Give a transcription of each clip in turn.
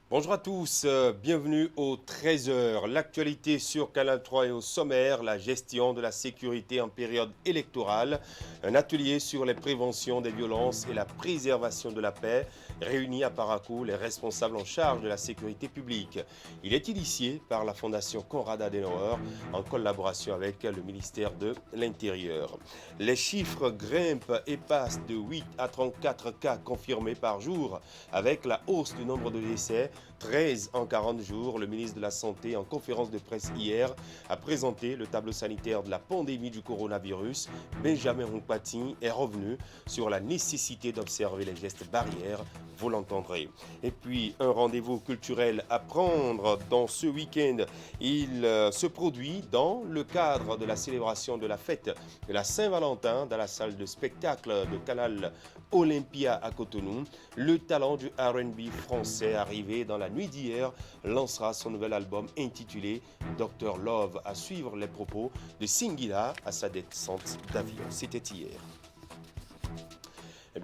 Bonjour à tous, bienvenue au 13h. L'actualité sur Canal 3 et au sommaire, la gestion de la sécurité en période électorale, un atelier sur les préventions des violences et la préservation de la paix, réunit à Parakou les responsables en charge de la sécurité publique. Il est initié par la Fondation Konrad Adenauer en collaboration avec le ministère de l'Intérieur. Les chiffres grimpent et passent de 8 à 34 cas confirmés par jour avec la hausse du nombre de décès 13 en 40 jours. Le ministre de la Santé, en conférence de presse hier, a présenté le tableau sanitaire de la pandémie du coronavirus. Benjamin Hunkpati est revenu sur la nécessité d'observer les gestes barrières, vous l'entendrez. Et puis, un rendez-vous culturel à prendre dans ce week-end. Il se produit dans le cadre de la célébration de la fête de la Saint-Valentin dans la salle de spectacle de Canal Olympia à Cotonou. Le talent du R&B français arrivé dans la nuit d'hier lancera son nouvel album intitulé Dr Love, à suivre les propos de Singila à sa descente d'avion. C'était hier.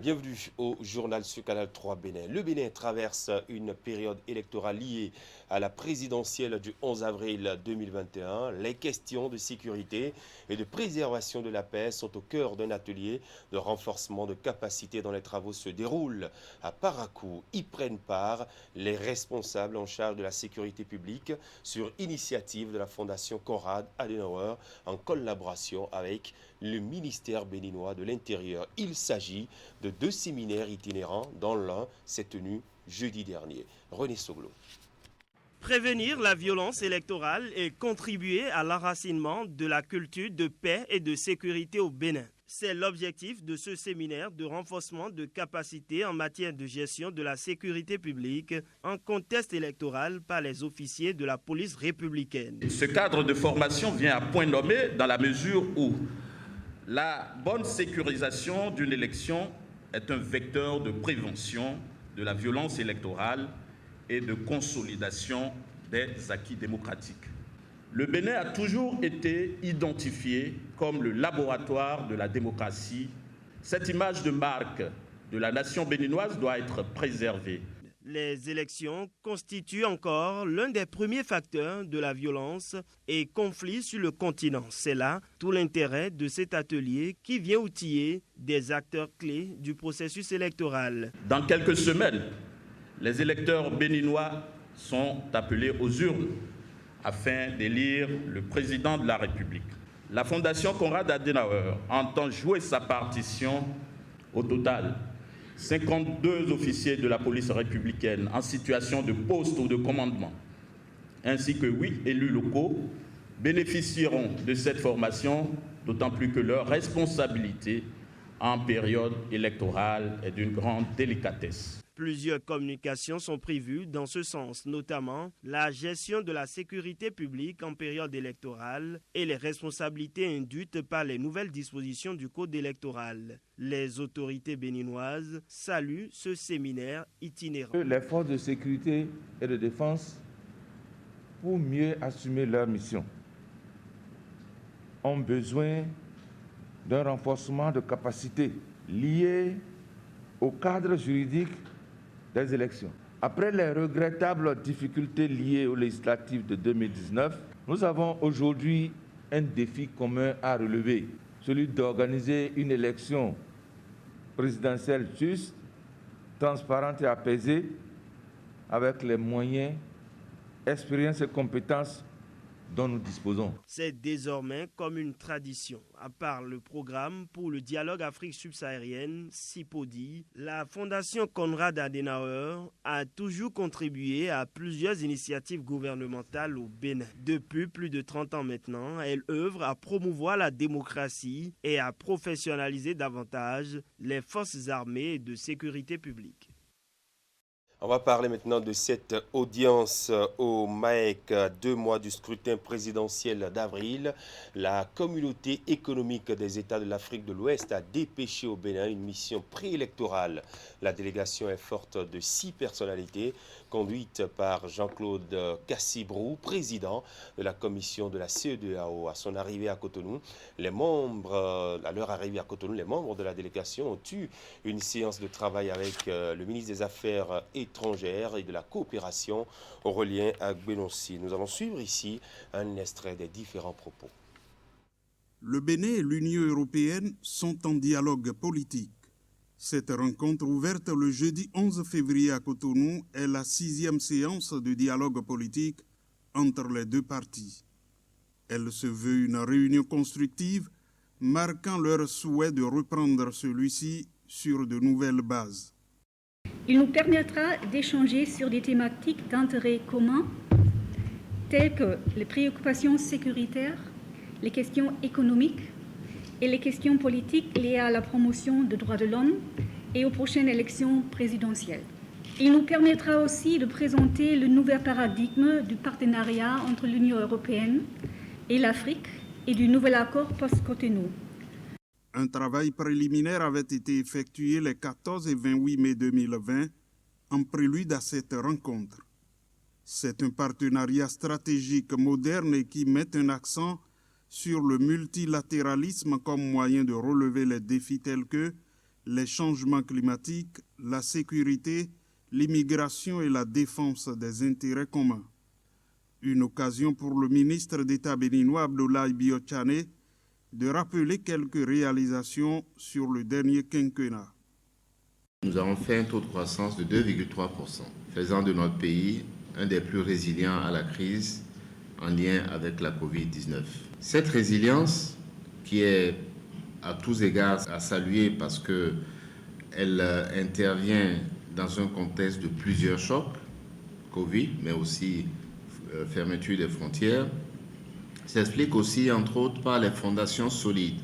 Bienvenue au journal sur Canal 3 Bénin. Le Bénin traverse une période électorale liée à la présidentielle du 11 avril 2021. Les questions de sécurité et de préservation de la paix sont au cœur d'un atelier de renforcement de capacités dont les travaux se déroulent à Parakou. Y prennent part les responsables en charge de la sécurité publique sur initiative de la Fondation Konrad Adenauer en collaboration avec le ministère béninois de l'Intérieur. Il s'agit de deux séminaires itinérants, dont l'un s'est tenu jeudi dernier. René Soglo. Prévenir la violence électorale et contribuer à l'enracinement de la culture de paix et de sécurité au Bénin. C'est l'objectif de ce séminaire de renforcement de capacités en matière de gestion de la sécurité publique en contexte électoral par les officiers de la police républicaine. Ce cadre de formation vient à point nommé dans la mesure où la bonne sécurisation d'une élection est un vecteur de prévention de la violence électorale et de consolidation des acquis démocratiques. Le Bénin a toujours été identifié comme le laboratoire de la démocratie. Cette image de marque de la nation béninoise doit être préservée. Les élections constituent encore l'un des premiers facteurs de la violence et conflits sur le continent. C'est là tout l'intérêt de cet atelier qui vient outiller des acteurs clés du processus électoral. Dans quelques semaines, les électeurs béninois sont appelés aux urnes afin d'élire le président de la République. La Fondation Konrad Adenauer entend jouer sa partition. Au total, 52 officiers de la police républicaine en situation de poste ou de commandement, ainsi que 8 élus locaux, bénéficieront de cette formation, d'autant plus que leur responsabilité en période électorale est d'une grande délicatesse. Plusieurs communications sont prévues dans ce sens, notamment la gestion de la sécurité publique en période électorale et les responsabilités induites par les nouvelles dispositions du code électoral. Les autorités béninoises saluent ce séminaire itinérant. Les forces de sécurité et de défense, pour mieux assumer leur mission, ont besoin d'un renforcement de capacités lié au cadre juridique des élections. Après les regrettables difficultés liées aux législatives de 2019, nous avons aujourd'hui un défi commun à relever, celui d'organiser une élection présidentielle juste, transparente et apaisée, avec les moyens, expériences et compétences dont nous disposons. C'est désormais comme une tradition. À part le programme pour le dialogue Afrique subsaharienne, CIPODI, la Fondation Konrad Adenauer a toujours contribué à plusieurs initiatives gouvernementales au Bénin. Depuis plus de 30 ans maintenant, elle œuvre à promouvoir la démocratie et à professionnaliser davantage les forces armées et de sécurité publique. On va parler maintenant de cette audience au MAEC, 2 mois du scrutin présidentiel d'avril. La communauté économique des États de l'Afrique de l'Ouest a dépêché au Bénin une mission préélectorale. La délégation est forte de 6 personnalités, conduite par Jean-Claude Cassibrou, président de la commission de la CEDEAO. À son arrivée à Cotonou, à leur arrivée à Cotonou, les membres de la délégation ont eu une séance de travail avec le ministre des Affaires étrangères étrangères et de la coopération, Aurélien Agbenossi. Nous allons suivre ici un extrait des différents propos. Le Bénin et l'Union européenne sont en dialogue politique. Cette rencontre ouverte le jeudi 11 février à Cotonou est la 6e séance de dialogue politique entre les deux parties. Elle se veut une réunion constructive, marquant leur souhait de reprendre celui-ci sur de nouvelles bases. Il nous permettra d'échanger sur des thématiques d'intérêt commun, telles que les préoccupations sécuritaires, les questions économiques et les questions politiques liées à la promotion des droits de l'homme et aux prochaines élections présidentielles. Il nous permettra aussi de présenter le nouvel paradigme du partenariat entre l'Union européenne et l'Afrique et du nouvel accord post-Cotonou. Un travail préliminaire avait été effectué les 14 et 28 mai 2020 en prélude à cette rencontre. C'est un partenariat stratégique moderne et qui met un accent sur le multilatéralisme comme moyen de relever les défis tels que les changements climatiques, la sécurité, l'immigration et la défense des intérêts communs. Une occasion pour le ministre d'État béninois Abdoulaye Biotchane de rappeler quelques réalisations sur le dernier quinquennat. Nous avons fait un taux de croissance de 2,3%, faisant de notre pays un des plus résilients à la crise en lien avec la Covid-19. Cette résilience, qui est à tous égards à saluer parce qu'elle intervient dans un contexte de plusieurs chocs, Covid, mais aussi fermeture des frontières, s'explique aussi, entre autres, par les fondations solides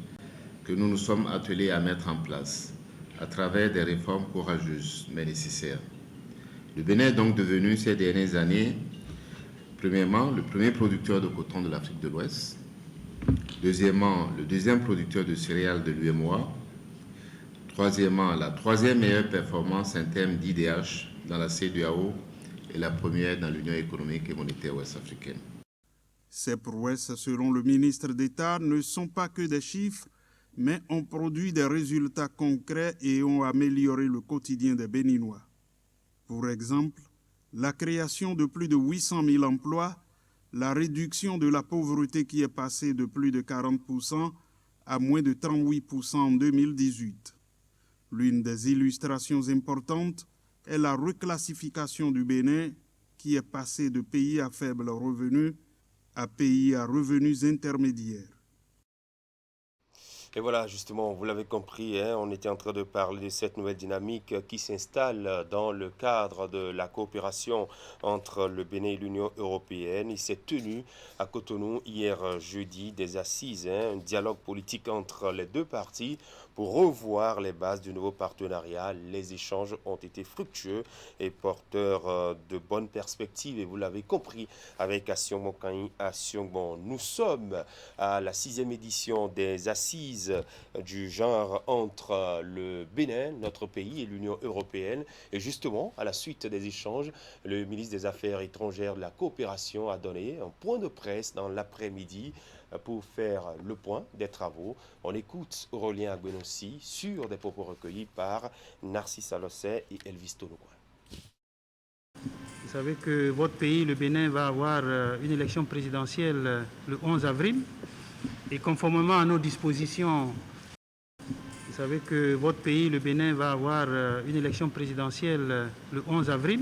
que nous nous sommes attelés à mettre en place à travers des réformes courageuses mais nécessaires. Le Bénin est donc devenu ces dernières années, premièrement, le premier producteur de coton de l'Afrique de l'Ouest, deuxièmement, le deuxième producteur de céréales de l'UEMOA, troisièmement, la troisième meilleure performance en termes d'IDH dans la CEDEAO et la première dans l'Union économique et monétaire ouest-africaine. Ces prouesses, selon le ministre d'État, ne sont pas que des chiffres, mais ont produit des résultats concrets et ont amélioré le quotidien des Béninois. Pour exemple, la création de plus de 800 000 emplois, la réduction de la pauvreté qui est passée de plus de 40% à moins de 38% en 2018. L'une des illustrations importantes est la reclassification du Bénin qui est passé de pays à faible revenu à pays à revenus intermédiaires. Et voilà, justement, vous l'avez compris, on était en train de parler de cette nouvelle dynamique qui s'installe dans le cadre de la coopération entre le Bénin et l'Union européenne. Il s'est tenu à Cotonou hier jeudi des assises, un dialogue politique entre les deux parties pour revoir les bases du nouveau partenariat. Les échanges ont été fructueux et porteurs de bonnes perspectives. Et vous l'avez compris avec Action Mokai, Action Bon. Nous sommes à la 6e édition des assises du genre entre le Bénin, notre pays, et l'Union européenne. Et justement, à la suite des échanges, le ministre des Affaires étrangères de la coopération a donné un point de presse dans l'après-midi pour faire le point des travaux. On écoute Aurélien Agbenossi sur des propos recueillis par Narcisse Alossé et Elvis Tonoua. Vous savez que votre pays, le Bénin, va avoir une élection présidentielle le 11 avril. Et conformément à nos dispositions, vous savez que votre pays, le Bénin, va avoir une élection présidentielle le 11 avril.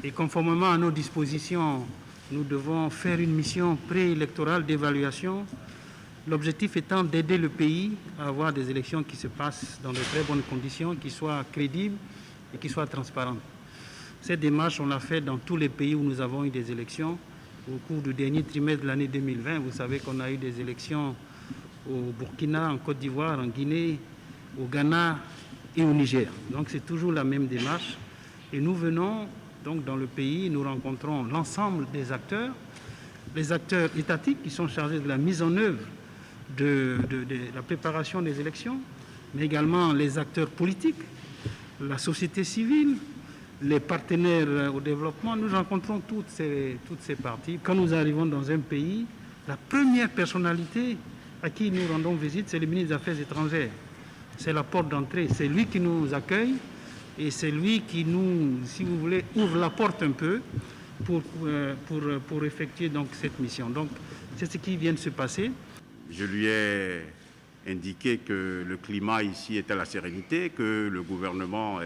Et conformément à nos dispositions, nous devons faire une mission préélectorale d'évaluation. L'objectif étant d'aider le pays à avoir des élections qui se passent dans de très bonnes conditions, qui soient crédibles et qui soient transparentes. Cette démarche, on l'a fait dans tous les pays où nous avons eu des élections. Au cours du dernier trimestre de l'année 2020, vous savez qu'on a eu des élections au Burkina, en Côte d'Ivoire, en Guinée, au Ghana et au Niger. Donc c'est toujours la même démarche. Et nous venons donc dans le pays, nous rencontrons l'ensemble des acteurs, les acteurs étatiques qui sont chargés de la mise en œuvre de la préparation des élections, mais également les acteurs politiques, la société civile, les partenaires au développement. Nous rencontrons toutes ces parties. Quand nous arrivons dans un pays, la première personnalité à qui nous rendons visite, c'est le ministre des Affaires étrangères. C'est la porte d'entrée. C'est lui qui nous accueille Et c'est lui qui nous, si vous voulez, ouvre la porte un peu pour effectuer donc cette mission. Donc c'est ce qui vient de se passer. Je lui ai indiqué que le climat ici était la sérénité, que le gouvernement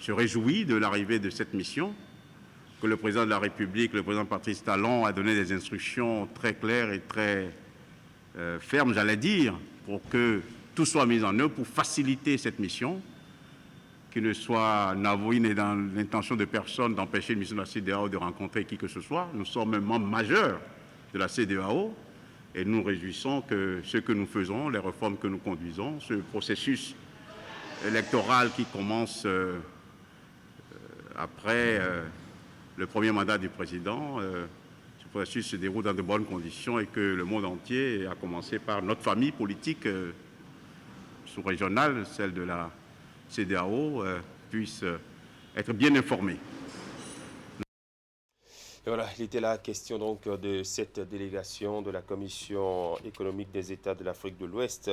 se réjouit de l'arrivée de cette mission, que le président de la République, le président Patrice Talon, a donné des instructions très claires et très fermes, j'allais dire, pour que tout soit mis en œuvre pour faciliter cette mission, qui ne soit n'avoué n'est dans l'intention de personne d'empêcher une mission de la CEDEAO de rencontrer qui que ce soit. Nous sommes un membre majeur de la CEDEAO et nous nous réjouissons que ce que nous faisons, les réformes que nous conduisons, ce processus électoral qui commence après le premier mandat du président, ce processus se déroule dans de bonnes conditions et que le monde entier, à commencer par notre famille politique sous-régionale, celle de la CEDEAO, puisse être bien informé. Et voilà, il était là question donc de cette délégation de la Commission économique des États de l'Afrique de l'Ouest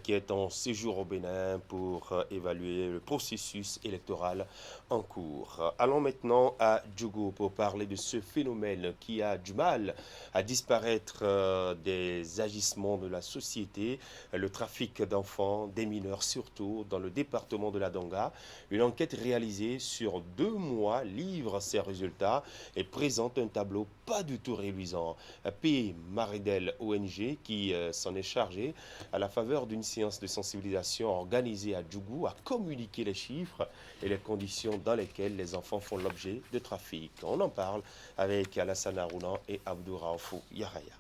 qui est en séjour au Bénin pour évaluer le processus électoral en cours. Allons maintenant à Djougou pour parler de ce phénomène qui a du mal à disparaître des agissements de la société, le trafic d'enfants, des mineurs surtout, dans le département de la Donga. Une enquête réalisée sur 2 mois livre ses résultats et présente un tableau pas du tout réluisant. P. Maridel ONG qui s'en est chargé à la faveur d'une séance de sensibilisation organisée à Djougou a communiqué les chiffres et les conditions dans lesquelles les enfants font l'objet de trafic. On en parle avec Alassane Arounan et Abdou Raoufou Yaraya.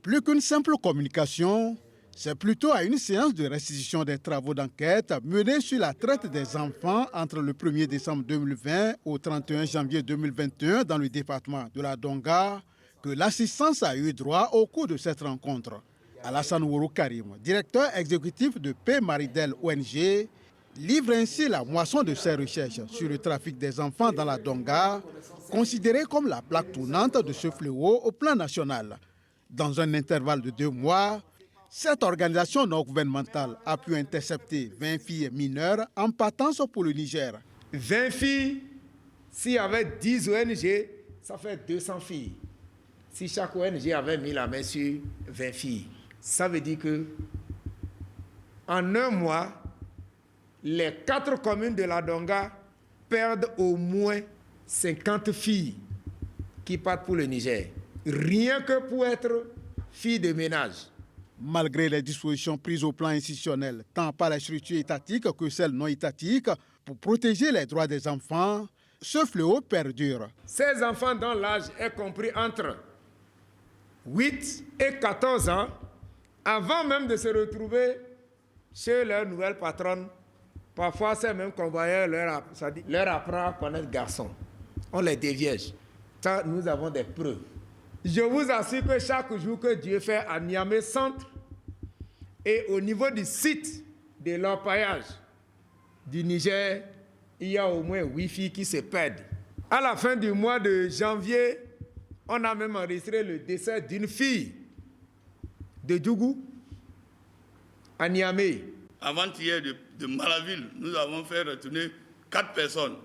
Plus qu'une simple communication, c'est plutôt à une séance de restitution des travaux d'enquête menés sur la traite des enfants entre le 1er décembre 2020 au 31 janvier 2021 dans le département de la Donga que l'assistance a eu droit au cours de cette rencontre. Alassane Ourouk Karim, directeur exécutif de P. Maridel ONG, livre ainsi la moisson de ses recherches sur le trafic des enfants dans la Donga, considéré comme la plaque tournante de ce fléau au plan national. Dans un intervalle de 2 mois, cette organisation non gouvernementale a pu intercepter 20 filles mineures en partance pour le Niger. 20 filles, s'il y avait 10 ONG, ça fait 200 filles. Si chaque ONG avait mis la main sur 20 filles, ça veut dire que en 1 mois, les 4 communes de la Donga perdent au moins 50 filles qui partent pour le Niger. Rien que pour être filles de ménage. Malgré les dispositions prises au plan institutionnel, tant par les structures étatiques que celles non étatiques, pour protéger les droits des enfants, ce fléau perdure. Ces enfants dont l'âge est compris entre 8 et 14 ans, avant même de se retrouver chez leur nouvelle patronne, parfois ces mêmes convoyeurs leur apprend à connaître garçon. On les déviège. Ça, nous avons des preuves. Je vous assure que chaque jour que Dieu fait à Niamey Centre et au niveau du site de l'orpaillage du Niger, il y a au moins 8 filles qui se perdent. À la fin du mois de janvier, on a même enregistré le décès d'une fille de Djougou à Niamey. Avant-hier de Malaville, nous avons fait retourner 4 personnes.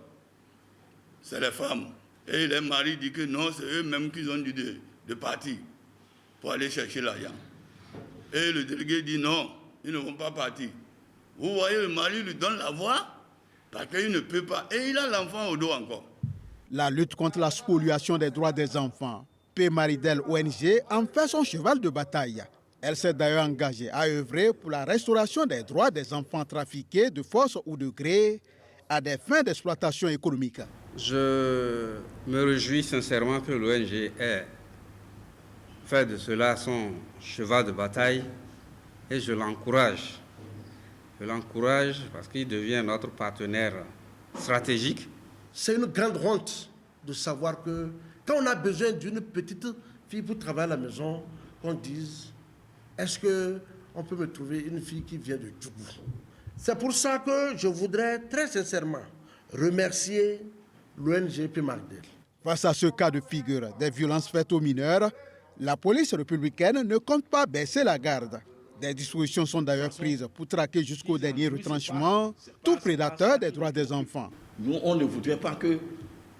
C'est les femmes. Et les maris disent que non, c'est eux-mêmes qui ont dû de partir pour aller chercher l'argent. Et le délégué dit non, ils ne vont pas partir. Vous voyez, le mari lui donne la voix parce qu'il ne peut pas. Et il a l'enfant au dos encore. La lutte contre la spoliation des droits des enfants, P. Maridel ONG en fait son cheval de bataille. Elle s'est d'ailleurs engagée à œuvrer pour la restauration des droits des enfants trafiqués de force ou de gré à des fins d'exploitation économique. Je me réjouis sincèrement que l'ONG ait fait de cela son cheval de bataille et je l'encourage. Je l'encourage parce qu'il devient notre partenaire stratégique. C'est une grande honte de savoir que quand on a besoin d'une petite fille pour travailler à la maison, on dise est-ce qu'on peut me trouver une fille qui vient de Djougou? C'est pour ça que je voudrais très sincèrement remercier l'ONG P. Maridel. Face à ce cas de figure des violences faites aux mineurs, la police républicaine ne compte pas baisser la garde. Des dispositions sont d'ailleurs prises pour traquer jusqu'au dernier retranchement tout prédateur des droits des enfants. Nous, on ne voudrait pas que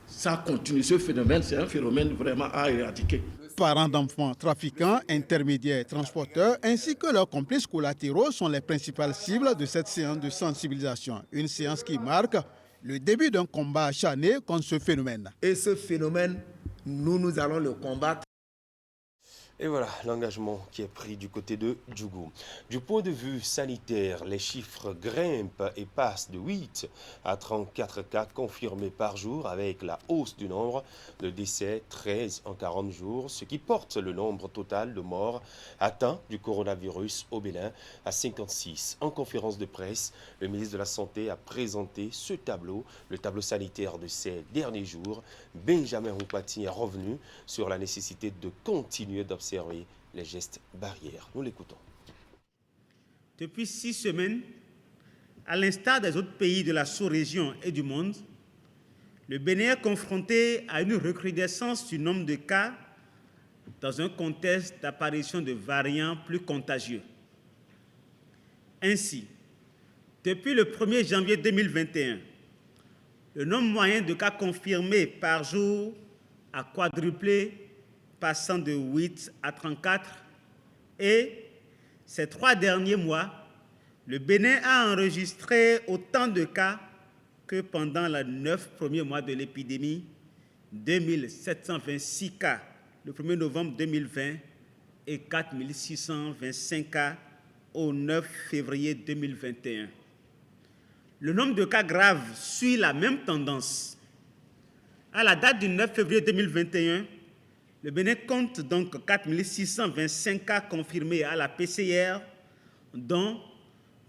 ça continue. Ce phénomène, c'est un phénomène vraiment à éradiquer. Parents d'enfants, trafiquants, intermédiaires, transporteurs, ainsi que leurs complices collatéraux sont les principales cibles de cette séance de sensibilisation. Une séance qui marque le début d'un combat acharné contre ce phénomène. Et ce phénomène, nous allons le combattre. Et voilà l'engagement qui est pris du côté de Djougou. Du point de vue sanitaire, les chiffres grimpent et passent de 8 à 34 cas confirmés par jour avec la hausse du nombre de décès, 13 en 40 jours, ce qui porte le nombre total de morts atteints du coronavirus au Bénin à 56. En conférence de presse, le ministre de la Santé a présenté ce tableau, le tableau sanitaire de ces derniers jours. Benjamin Roupati est revenu sur la nécessité de continuer d'observer les gestes barrières. Nous l'écoutons. Depuis 6 semaines, à l'instar des autres pays de la sous-région et du monde, le Bénin est confronté à une recrudescence du nombre de cas dans un contexte d'apparition de variants plus contagieux. Ainsi, depuis le 1er janvier 2021, le nombre moyen de cas confirmés par jour a quadruplé, passant de 8 à 34, et ces 3 derniers mois, le Bénin a enregistré autant de cas que pendant les 9 premiers mois de l'épidémie, 2726 cas le 1er novembre 2020 et 4625 cas au 9 février 2021. Le nombre de cas graves suit la même tendance. À la date du 9 février 2021, le Bénin compte donc 4625 cas confirmés à la PCR, dont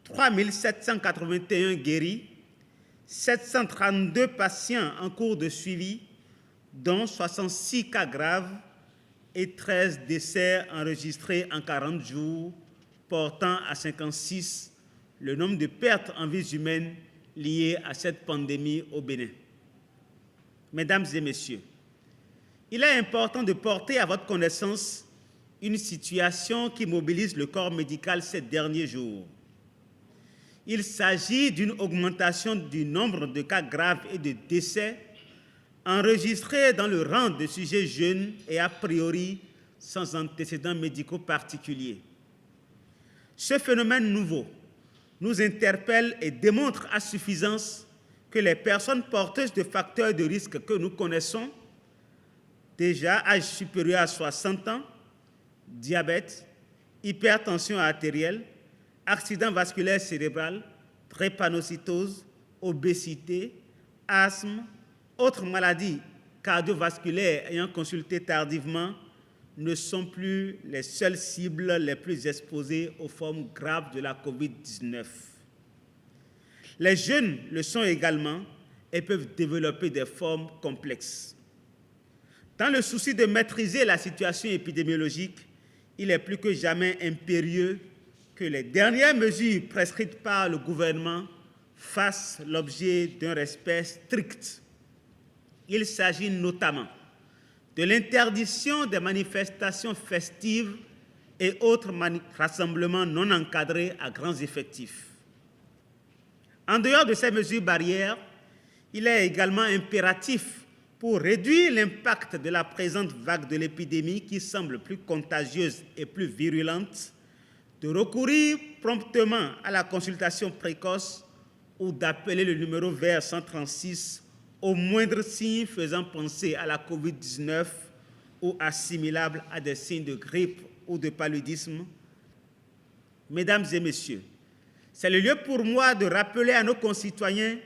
3781 guéris, 732 patients en cours de suivi, dont 66 cas graves et 13 décès enregistrés en 40 jours, portant à 56 le nombre de pertes en vies humaines liées à cette pandémie au Bénin. Mesdames et messieurs, il est important de porter à votre connaissance une situation qui mobilise le corps médical ces derniers jours. Il s'agit d'une augmentation du nombre de cas graves et de décès enregistrés dans le rang de sujets jeunes et a priori sans antécédents médicaux particuliers. Ce phénomène nouveau nous interpelle et démontre à suffisance que les personnes porteuses de facteurs de risque que nous connaissons, déjà âge supérieur à 60 ans, diabète, hypertension artérielle, accident vasculaire cérébral, drépanocytose, obésité, asthme, autres maladies cardiovasculaires ayant consulté tardivement, ne sont plus les seules cibles les plus exposées aux formes graves de la COVID-19. Les jeunes le sont également et peuvent développer des formes complexes. Dans le souci de maîtriser la situation épidémiologique, il est plus que jamais impérieux que les dernières mesures prescrites par le gouvernement fassent l'objet d'un respect strict. Il s'agit notamment de l'interdiction des manifestations festives et autres rassemblements non encadrés à grands effectifs. En dehors de ces mesures barrières, il est également impératif, pour réduire l'impact de la présente vague de l'épidémie qui semble plus contagieuse et plus virulente, de recourir promptement à la consultation précoce ou d'appeler le numéro vert 136 au moindre signe faisant penser à la COVID-19 ou assimilable à des signes de grippe ou de paludisme. Mesdames et messieurs, c'est le lieu pour moi de rappeler à nos concitoyens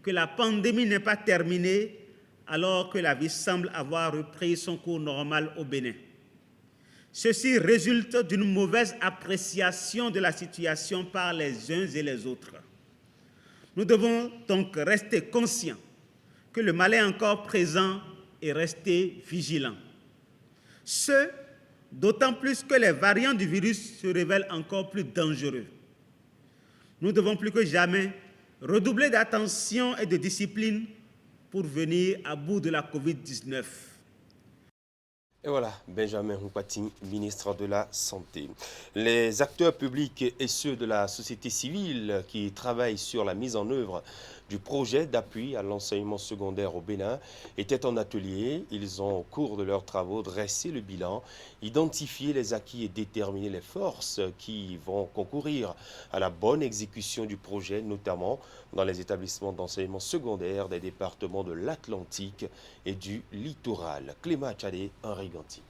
que la pandémie n'est pas terminée alors que la vie semble avoir repris son cours normal au Bénin. Ceci résulte d'une mauvaise appréciation de la situation par les uns et les autres. Nous devons donc rester conscients que le mal est encore présent et rester vigilants. Ce, d'autant plus que les variants du virus se révèlent encore plus dangereux. Nous devons plus que jamais redoubler d'attention et de discipline pour venir à bout de la COVID-19. Et voilà, Benjamin Mpati, ministre de la Santé. Les acteurs publics et ceux de la société civile qui travaillent sur la mise en œuvre du projet d'appui à l'enseignement secondaire au Bénin étaient en atelier. Ils ont, au cours de leurs travaux, dressé le bilan, identifié les acquis et déterminé les forces qui vont concourir à la bonne exécution du projet, notamment dans les établissements d'enseignement secondaire des départements de l'Atlantique et du littoral. Clément Tchadé, Henri Ganti.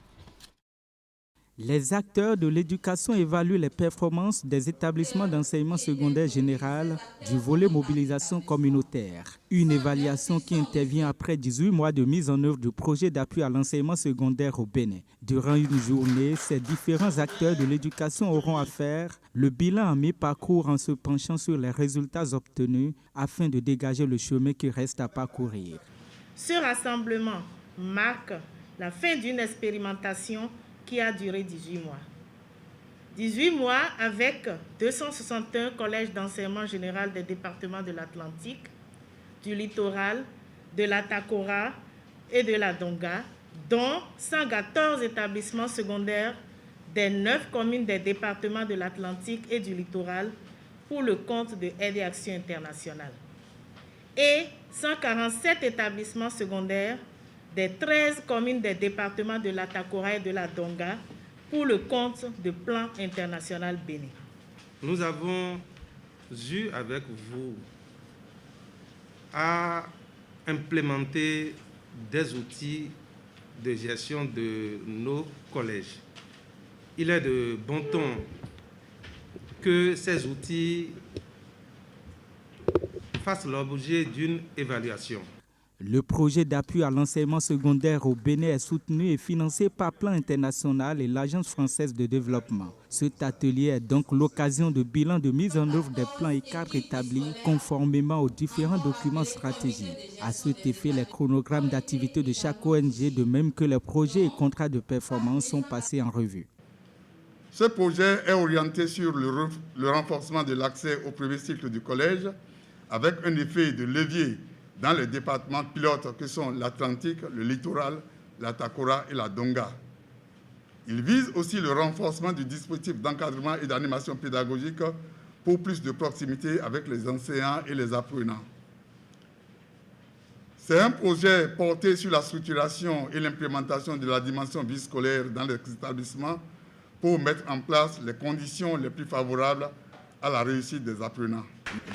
Les acteurs de l'éducation évaluent les performances des établissements d'enseignement secondaire général du volet mobilisation communautaire. Une évaluation qui intervient après 18 mois de mise en œuvre du projet d'appui à l'enseignement secondaire au Bénin. Durant une journée, ces différents acteurs de l'éducation auront à faire le bilan à mi-parcours en se penchant sur les résultats obtenus afin de dégager le chemin qui reste à parcourir. Ce rassemblement marque la fin d'une expérimentation qui a duré 18 mois. 18 mois avec 261 collèges d'enseignement général des départements de l'Atlantique, du littoral, de la Takora et de la Donga, dont 114 établissements secondaires des 9 communes des départements de l'Atlantique et du littoral pour le compte de Aide et Action internationale, et 147 établissements secondaires des 13 communes des départements de la Takora et de la Donga pour le compte de Plan International Bénin. Nous avons eu avec vous à implémenter des outils de gestion de nos collèges. Il est de bon ton que ces outils fassent l'objet d'une évaluation. Le projet d'appui à l'enseignement secondaire au Bénin est soutenu et financé par Plan International et l'Agence française de développement. Cet atelier est donc l'occasion de bilan de mise en œuvre des plans et cadres établis conformément aux différents documents stratégiques. À cet effet, les chronogrammes d'activité de chaque ONG, de même que les projets et contrats de performance, sont passés en revue. Ce projet est orienté sur le renforcement de l'accès au premier cycle du collège, avec un effet de levier dans les départements pilotes que sont l'Atlantique, le littoral, la Takora et la Donga. Il vise aussi le renforcement du dispositif d'encadrement et d'animation pédagogique pour plus de proximité avec les enseignants et les apprenants. C'est un projet porté sur la structuration et l'implémentation de la dimension vie scolaire dans les établissements pour mettre en place les conditions les plus favorables à la réussite des apprenants.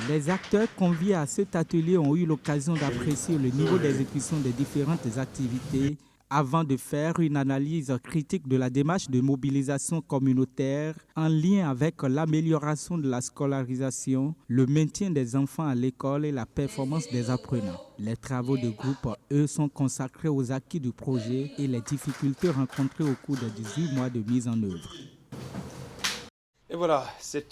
Les acteurs conviés à cet atelier ont eu l'occasion d'apprécier le niveau d'exécution des différentes activités avant de faire une analyse critique de la démarche de mobilisation communautaire en lien avec l'amélioration de la scolarisation, le maintien des enfants à l'école et la performance des apprenants. Les travaux de groupe, eux, sont consacrés aux acquis du projet et les difficultés rencontrées au cours des 18 mois de mise en œuvre. Et voilà, c'est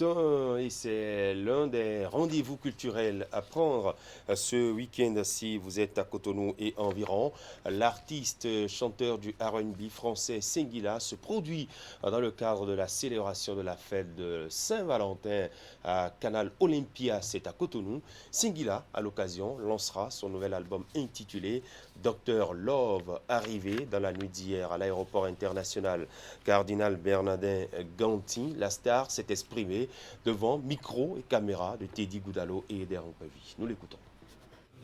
l'un des rendez-vous culturels à prendre ce week-end si vous êtes à Cotonou et environ. L'artiste chanteur du R&B français Singila se produit dans le cadre de la célébration de la fête de Saint-Valentin à Canal Olympia, c'est à Cotonou. Singila, à l'occasion, lancera son nouvel album intitulé Dr Love, arrivé dans la nuit d'hier à l'aéroport international Cardinal Bernardin Ganti. La star s'est exprimée devant micro et caméra de Teddy Goudalo et Eder Mpavi. Nous l'écoutons.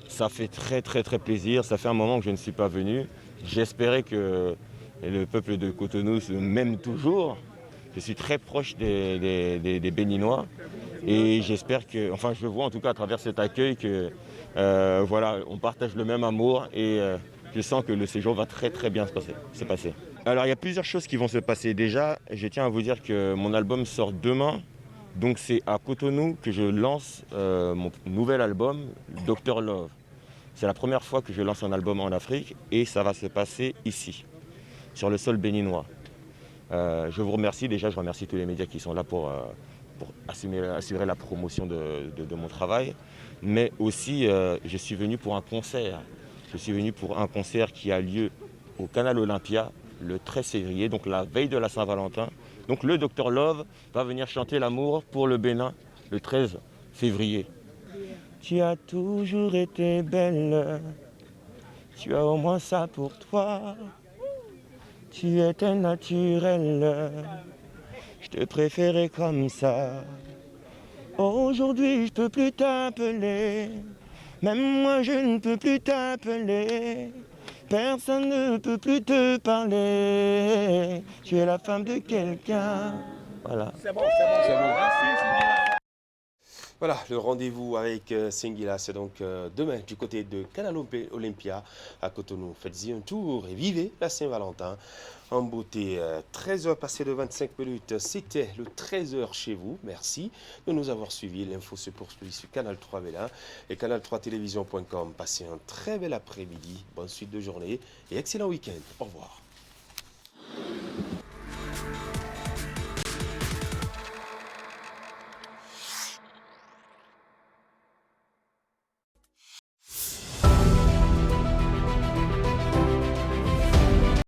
Ça fait très plaisir. Ça fait un moment que je ne suis pas venu. J'espérais que le peuple de Cotonou m'aime toujours. Je suis très proche des Béninois et j'espère que, enfin je vois en tout cas à travers cet accueil que voilà, on partage le même amour et je sens que le séjour va très bien se passer. Alors il y a plusieurs choses qui vont se passer. Déjà, je tiens à vous dire que mon album sort demain. Donc c'est à Cotonou que je lance mon nouvel album, Dr Love. C'est la première fois que je lance un album en Afrique et ça va se passer ici, sur le sol béninois. Je vous remercie déjà, je remercie tous les médias qui sont là pour assurer la promotion de mon travail. Mais aussi, je suis venu pour un concert. Je suis venu pour un concert qui a lieu au Canal Olympia le 13 février, donc la veille de la Saint-Valentin. Donc le Dr Love va venir chanter l'amour pour le Bénin le 13 février. Tu as toujours été belle, tu as au moins ça pour toi. Tu étais naturel, je te préférais comme ça. Aujourd'hui, je peux plus t'appeler, même moi je ne peux plus t'appeler. Personne ne peut plus te parler. Tu es la femme de quelqu'un. Voilà. C'est bon. Voilà, le rendez-vous avec Singila, c'est donc demain du côté de Canal Olympia à Cotonou. Faites-y un tour et vivez la Saint-Valentin en beauté. 13h passées de 25 minutes, c'était le 13h chez vous. Merci de nous avoir suivis. L'info se poursuit sur Canal 3 Vélin et canal3télévision.com. Passez un très bel après-midi, bonne suite de journée et excellent week-end. Au revoir.